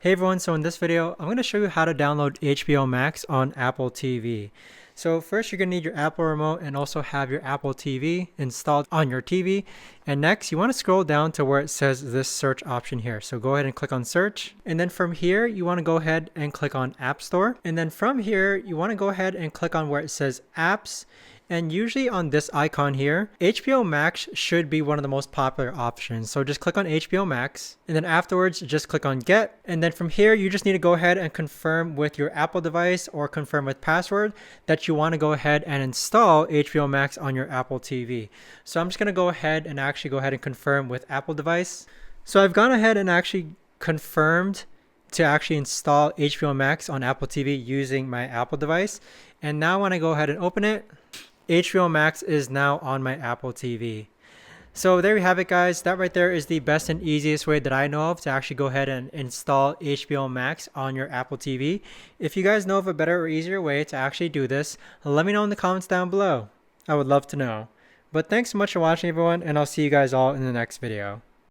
Hey everyone, so in this video, I'm going to show you how to download HBO Max on Apple TV. So first you're going to need your Apple remote and also have your Apple TV installed on your TV. And next you want to scroll down to where it says this search option here. So go ahead and click on search. And then from here, you want to go ahead and click on App Store. And then from here, you want to go ahead and click on where it says apps. And usually on this icon here, HBO Max should be one of the most popular options. So just click on HBO Max and then afterwards just click on get. And then from here, you just need to go ahead and confirm with your Apple device or confirm with password that you want to go ahead and install HBO Max on your Apple TV. So I'm just going to go ahead and confirm with Apple device. So I've gone ahead and actually confirmed to actually install HBO Max on Apple TV using my Apple device. And now when I go ahead and open it, HBO Max is now on my Apple TV. So there you have it, guys. That right there is the best and easiest way that I know of to actually go ahead and install HBO Max on your Apple TV. If you guys know of a better or easier way to actually do this, let me know in the comments down below. I would love to know. But thanks so much for watching, everyone, and I'll see you guys all in the next video.